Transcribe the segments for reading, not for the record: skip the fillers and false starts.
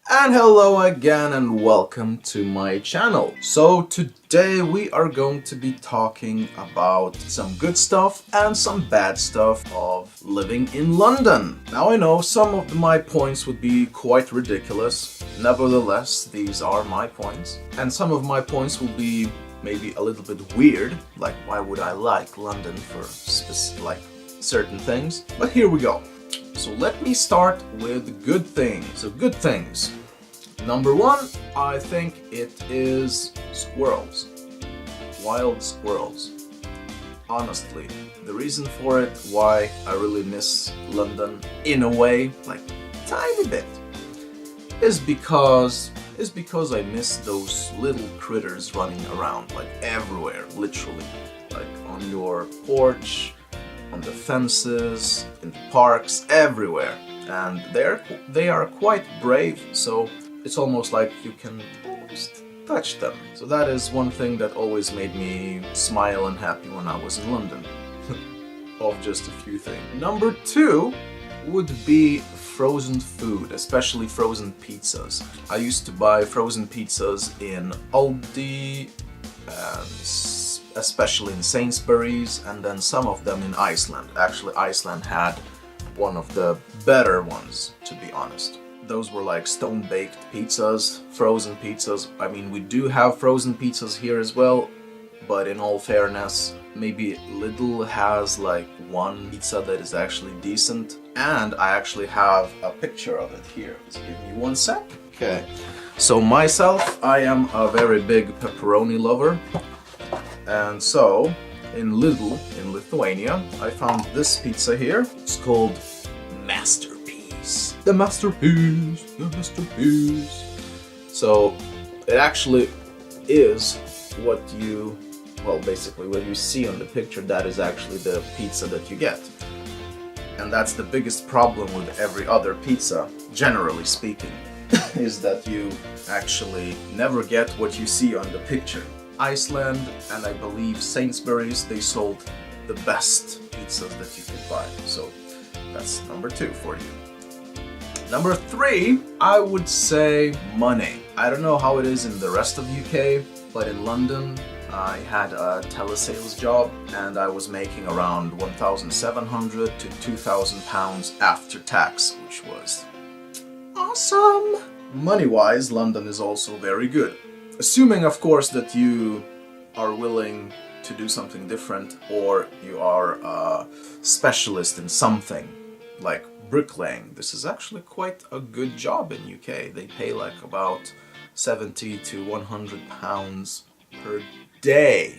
And hello again and welcome to my channel. So today we are going to be talking about some good stuff and some bad stuff of living in London. Now I know some of my points would be quite ridiculous, nevertheless these are my points. And some of my points will be maybe a little bit weird, like why would I like London for certain things, but here we go. So let me start with good things. So good things. Number one, I think it is squirrels. Wild squirrels. Honestly, the reason for it, why I really miss London in a way, like tiny bit, is because I miss those little critters running around like everywhere, literally, like on your porch, on the fences, in the parks, everywhere. And they are quite brave, so it's almost like you can almost touch them. So that is one thing that always made me smile and happy when I was in London. Of just a few things. Number two would be frozen food, especially frozen pizzas. I used to buy frozen pizzas in Aldi, especially in Sainsbury's, and then some of them in Iceland. Actually, Iceland had one of the better ones, to be honest. Those were like stone-baked pizzas, frozen pizzas. I mean, we do have frozen pizzas here as well, but in all fairness, maybe Lidl has like one pizza that is actually decent. And I actually have a picture of it here. Just give me one sec. Okay. So myself, I am a very big pepperoni lover. And so, in Lidl, in Lithuania, I found this pizza here. It's called Masterpiece. The Masterpiece, the Masterpiece. So, it actually is what you, well, basically what you see on the picture, that is actually the pizza that you get. And that's the biggest problem with every other pizza, generally speaking, is that you actually never get what you see on the picture. Iceland and I believe Sainsbury's, they sold the best pizzas that you could buy. So that's number two for you. Number three, I would say money. I don't know how it is in the rest of UK, but in London I had a telesales job and I was making around 1,700 to 2,000 pounds after tax, which was awesome. Money-wise, London is also very good. Assuming, of course, that you are willing to do something different or you are a specialist in something, like bricklaying. This is actually quite a good job in UK. They pay like about 70 to 100 pounds per day.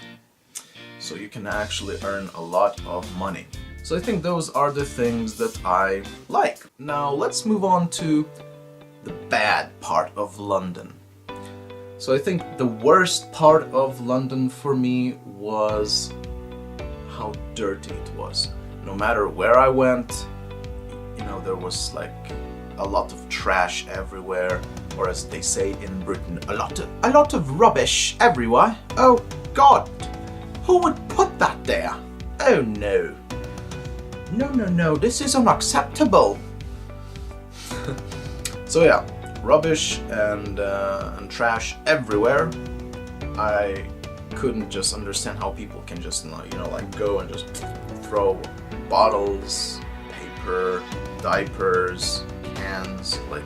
So you can actually earn a lot of money. So I think those are the things that I like. Now let's move on to the bad part of London. So I think the worst part of London for me was how dirty it was. No matter where I went, you know, there was like a lot of trash everywhere, or as they say in Britain, a lot of rubbish everywhere. Oh God, who would put that there? Oh no. No, this is unacceptable. So yeah. Rubbish and trash everywhere. I couldn't just understand how people can just, you know, like go and just throw bottles, paper, diapers, cans, like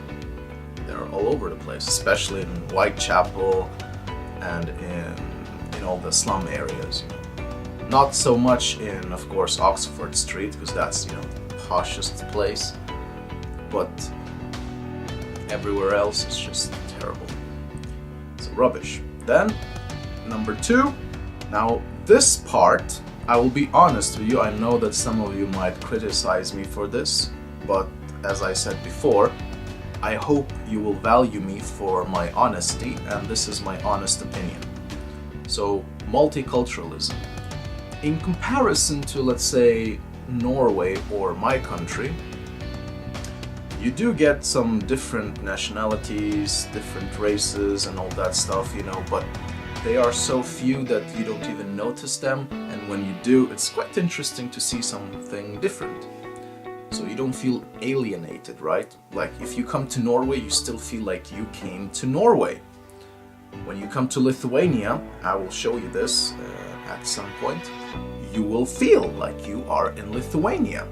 they're all over the place, especially in Whitechapel and in all the slum areas. You know. Not so much in, of course, Oxford Street, because that's, you know, the poshest place, but everywhere else is just terrible. It's rubbish. Then, number two. Now, this part, I will be honest with you, I know that some of you might criticize me for this, but as I said before, I hope you will value me for my honesty, and this is my honest opinion. So, multiculturalism. In comparison to, let's say, Norway or my country, you do get some different nationalities, different races and all that stuff, you know, but they are so few that you don't even notice them, and when you do, it's quite interesting to see something different. So you don't feel alienated, right? Like if you come to Norway, you still feel like you came to Norway. When you come to Lithuania, I will show you this at some point, you will feel like you are in Lithuania.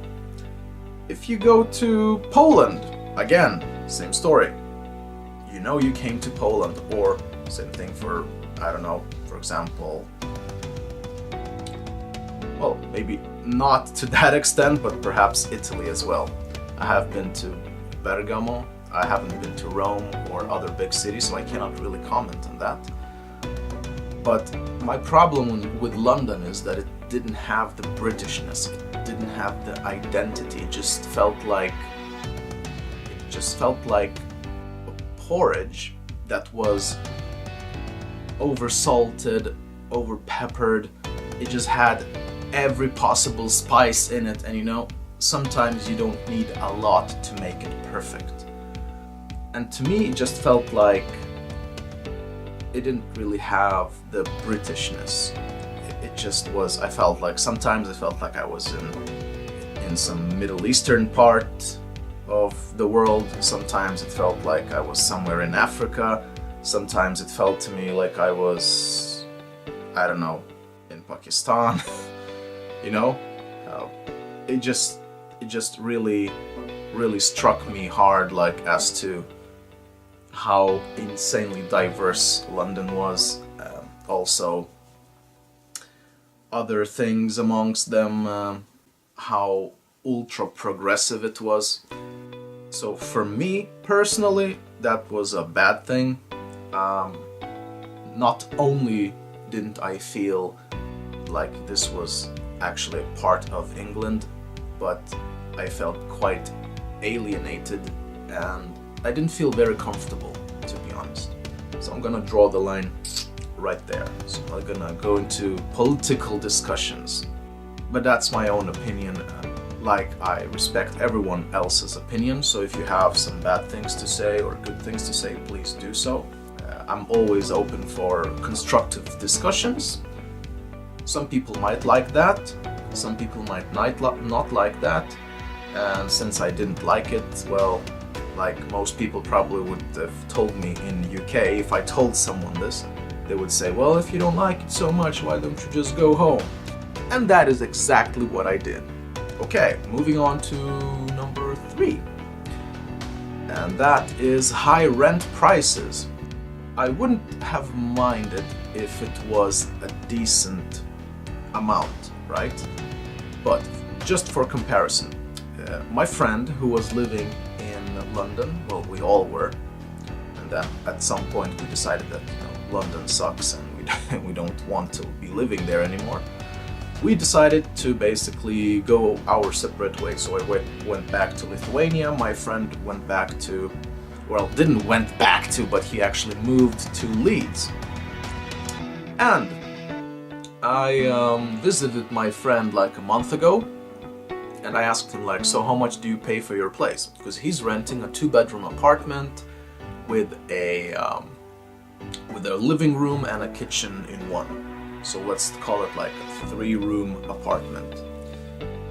If you go to Poland, again, same story. You know you came to Poland, or same thing for, I don't know, for example, well, maybe not to that extent, but perhaps Italy as well. I have been to Bergamo, I haven't been to Rome or other big cities, so I cannot really comment on that. But my problem with London is that it didn't have the Britishness, it didn't have the identity, it just felt like a porridge that was over-salted, over-peppered. It just had every possible spice in it, and you know, sometimes you don't need a lot to make it perfect. And to me, it just felt like it didn't really have the Britishness. It just was, sometimes I felt like I was in some Middle Eastern part of the world. Sometimes it felt like I was somewhere in Africa. Sometimes it felt to me like I was, I don't know, in Pakistan. You know, it just really struck me hard, like as to how insanely diverse London was. Also, other things amongst them, how ultra progressive it was. So for me personally, that was a bad thing. Not only didn't I feel like this was actually a part of England, but I felt quite alienated and I didn't feel very comfortable, to be honest. So I'm gonna draw the line right there. So I'm gonna go into political discussions. But that's my own opinion. Like, I respect everyone else's opinion, so if you have some bad things to say or good things to say, please do so. I'm always open for constructive discussions. Some people might like that, some people might not like that, and since I didn't like it, well, like most people probably would have told me in the UK, if I told someone this, they would say, well, if you don't like it so much, why don't you just go home? And that is exactly what I did. Okay, moving on to number 3. And that is high rent prices. I wouldn't have minded if it was a decent amount, right? But just for comparison, my friend who was living in London, well, we all were, and then at some point we decided that, you know, London sucks and we don't want to be living there anymore. We decided to basically go our separate ways. So I went back to Lithuania, my friend went back to, well, didn't went back to, but he actually moved to Leeds. And I visited my friend like a month ago, and I asked him like, so how much do you pay for your place? Because he's renting a 2-bedroom apartment with a living room and a kitchen in one. So let's call it like a 3-room apartment.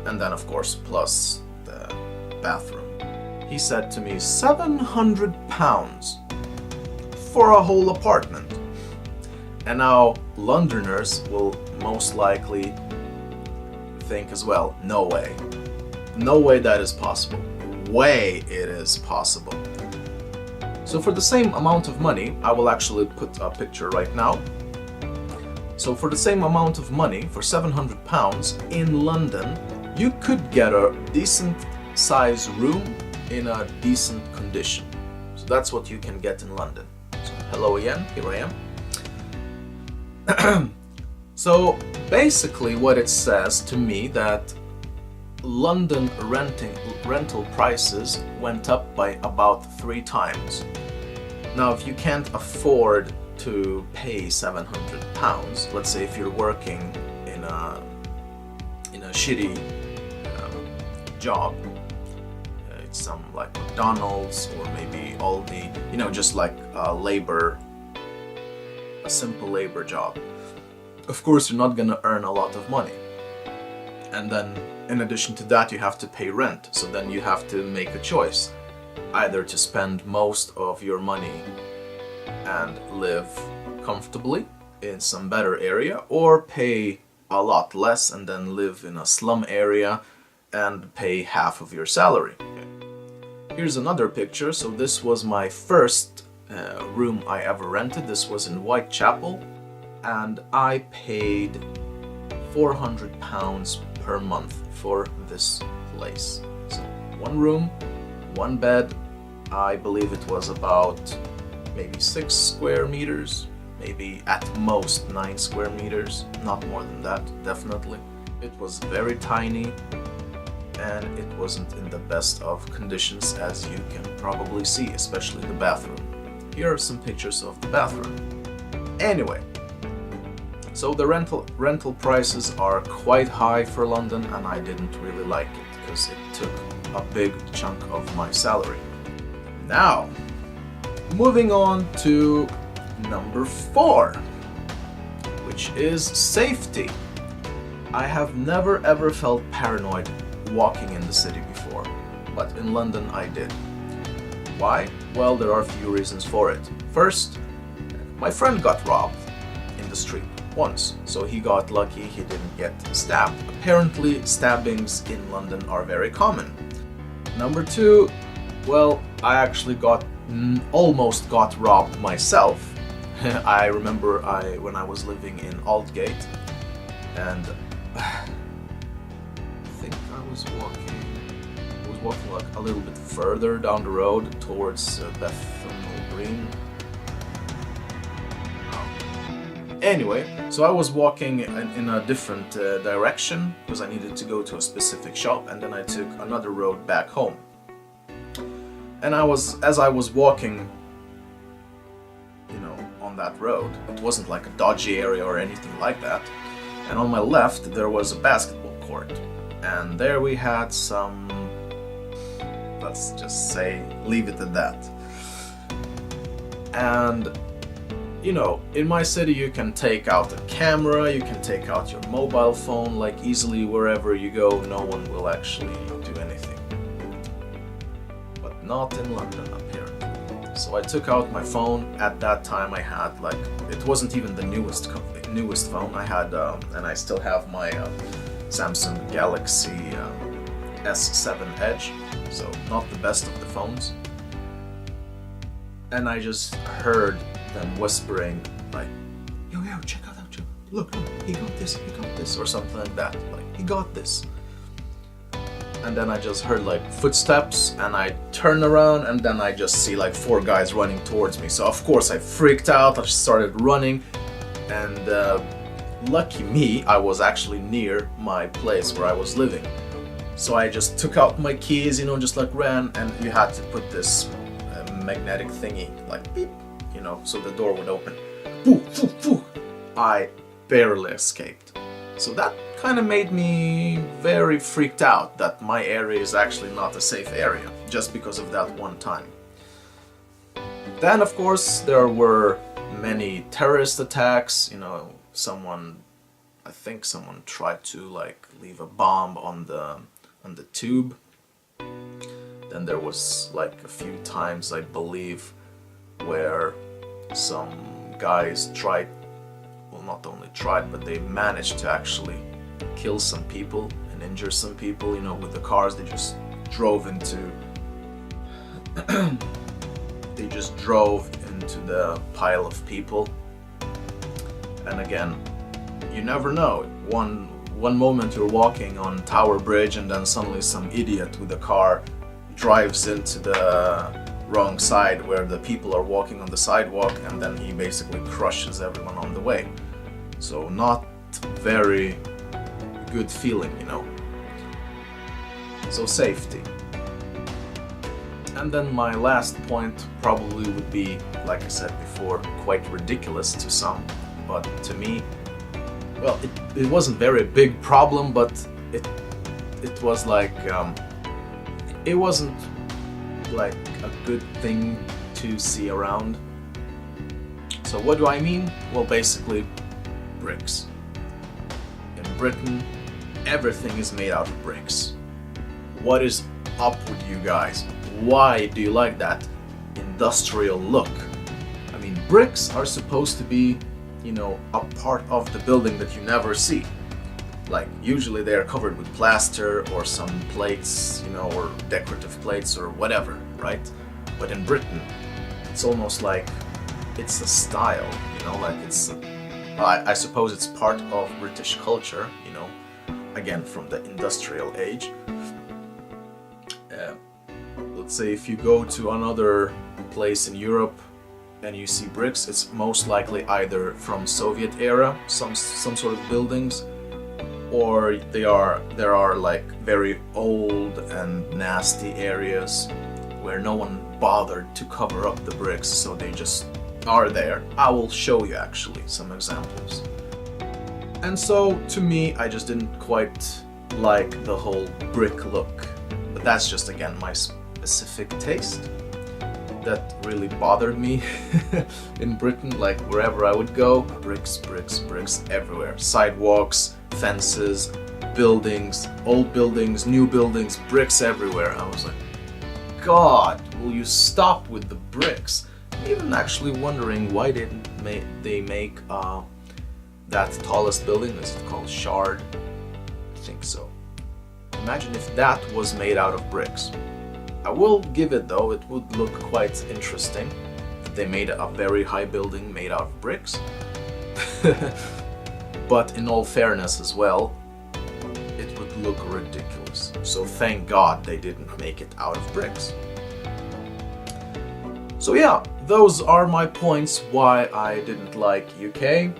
And then of course plus the bathroom. He said to me, £700 for a whole apartment. And now Londoners will most likely think as well, no way. No way that is possible. Way it is possible. So for the same amount of money, I will actually put a picture right now. So for the same amount of money, for £700 in London, you could get a decent size room in a decent condition. So that's what you can get in London. So hello again, here I am. So basically what it says to me that London rental prices went up by about 3 times. Now if you can't afford to pay £700, let's say if you're working in a shitty job, it's some like McDonald's or maybe Aldi, you know, just like a simple labor job. Of course you're not gonna earn a lot of money. And then in addition to that you have to pay rent, so then you have to make a choice, either to spend most of your money and live comfortably in some better area, or pay a lot less and then live in a slum area and pay half of your salary. Here's another picture. So this was my first room I ever rented. This was in Whitechapel, and I paid £400 per month for this place. So one room, one bed. I believe it was about maybe 6 square meters, maybe at most 9 square meters, not more than that, definitely. It was very tiny, and it wasn't in the best of conditions, as you can probably see, especially the bathroom. Here are some pictures of the bathroom. Anyway, so the rental prices are quite high for London, and I didn't really like it because it took a big chunk of my salary. Now, moving on to number 4, which is safety. I have never ever felt paranoid walking in the city before, but in London I did. Why? Well, there are a few reasons for it. First, my friend got robbed in the street once, so he got lucky he didn't get stabbed. Apparently, stabbings in London are very common. Number 2, well, I actually almost got robbed myself. I remember when I was living in Aldgate, and I think I was walking like a little bit further down the road towards Bethnal Green. Anyway, so I was walking in a different direction because I needed to go to a specific shop, and then I took another road back home. And as I was walking, on that road, it wasn't like a dodgy area or anything like that. And on my left there was a basketball court, and there we had some, let's just say, leave it at that. And in my city you can take out a camera, you can take out your mobile phone like easily wherever you go. No one will actually do anything. But not in London, apparently. So I took out my phone. At that time I had it wasn't even the newest phone. I had, and I still have my Samsung Galaxy S7 Edge, so not the best of the phones. And I just heard them whispering like, yo, check out that, look, he got this, or something like that, like, he got this. And then I just heard footsteps, and I turn around, and then I just see 4 guys running towards me. So of course I freaked out, I just started running, and lucky me, I was actually near my place where I was living. So I just took out my keys, just ran, and you had to put this magnetic thingy, beep, so the door would open. Boo, boo, boo. I barely escaped. So that kind of made me very freaked out that my area is actually not a safe area, just because of that one time. Then of course there were many terrorist attacks. I think someone tried to leave a bomb on the tube. Then there was a few times, I believe, where some guys not only tried, but they managed to actually kill some people and injure some people, with the cars. They just drove into the pile of people. And again, you never know. One moment you're walking on Tower Bridge, and then suddenly some idiot with a car drives into the wrong side where the people are walking on the sidewalk, and then he basically crushes everyone on the way. So not very good feeling, So safety. And then my last point probably would be, like I said before, quite ridiculous to some, but to me, well, it wasn't very big problem, but it was it wasn't a good thing to see around. So what do I mean? Well, basically bricks. In Britain, everything is made out of bricks. What is up with you guys? Why do you like that industrial look? I mean, bricks are supposed to be, you know, a part of the building that you never see. Like, usually they are covered with plaster or some plates, you know, or decorative plates or whatever, right? But in Britain, it's almost like it's a style, you know, like it's, I suppose it's part of British culture, you know, again, from the industrial age. Let's say if you go to another place in Europe and you see bricks, it's most likely either from Soviet era, some sort of buildings, or there are like very old and nasty areas where no one bothered to cover up the bricks, so they just are there. I will show you actually some examples. And so to me, I just didn't quite like the whole brick look, but that's just again my specific taste. That really bothered me in Britain. Like wherever I would go, bricks, bricks, bricks everywhere. Sidewalks, fences, buildings, old buildings, new buildings, bricks everywhere. I was like, God, will you stop with the bricks? Even actually wondering why didn't they make that tallest building, is it called Shard? I think so. Imagine if that was made out of bricks. I will give it though, it would look quite interesting if they made a very high building made out of bricks. But in all fairness as well, it would look ridiculous. So thank God they didn't make it out of bricks. So yeah, those are my points why I didn't like UK.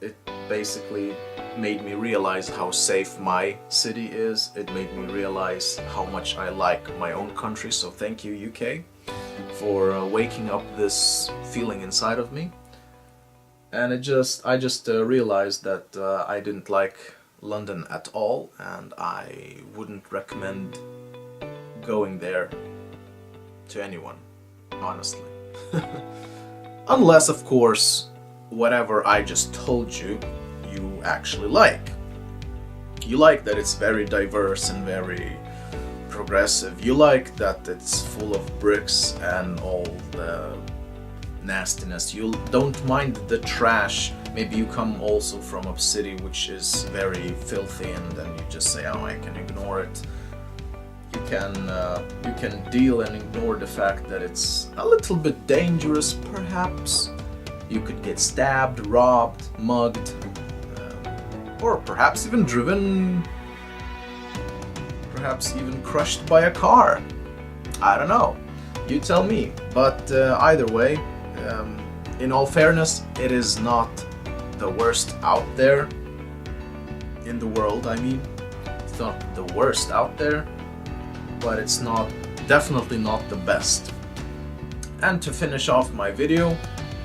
It basically made me realize how safe my city is. It made me realize how much I like my own country. So thank you, UK, for waking up this feeling inside of me. And I just realized that I didn't like London at all, and I wouldn't recommend going there to anyone, honestly. Unless, of course, whatever I just told you, you actually like. You like that it's very diverse and very progressive. You like that it's full of bricks and all the nastiness. You don't mind the trash. Maybe you come also from a city which is very filthy, and then you just say, oh, I can ignore it. You can deal and ignore the fact that it's a little bit dangerous, perhaps. You could get stabbed, robbed, mugged, or perhaps even driven, perhaps even crushed by a car. I don't know. You tell me. But either way, in all fairness, it is not the worst out there in the world. I mean, it's not the worst out there, but it's definitely not the best. And to finish off my video,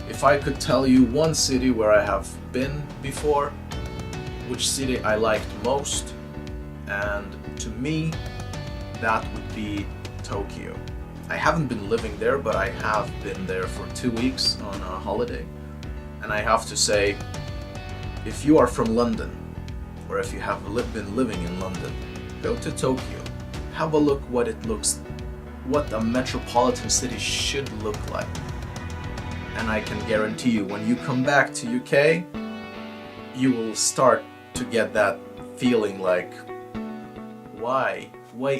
if I could tell you one city where I have been before, which city I liked most, and to me, that would be Tokyo. I haven't been living there, but I have been there for 2 weeks on a holiday. And I have to say, if you are from London, or if you have been living in London, go to Tokyo. Have a look what a metropolitan city should look like. And I can guarantee you, when you come back to UK, you will start to get that feeling like, why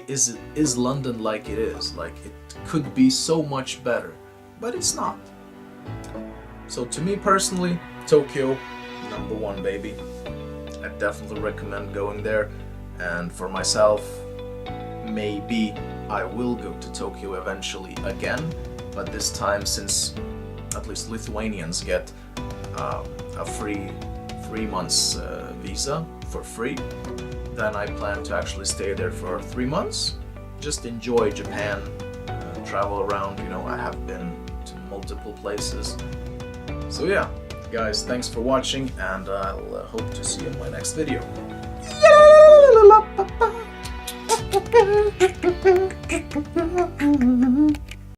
is London like it is? Like, it could be so much better, but it's not. So to me personally, Tokyo, #1, baby. I definitely recommend going there. And for myself, maybe I will go to Tokyo eventually again, but this time, since at least Lithuanians get a free 3 months visa for free, then I plan to actually stay there for 3 months. Just enjoy Japan, travel around, you know, I have been to multiple places. So yeah, guys, thanks for watching, and I'll hope to see you in my next video.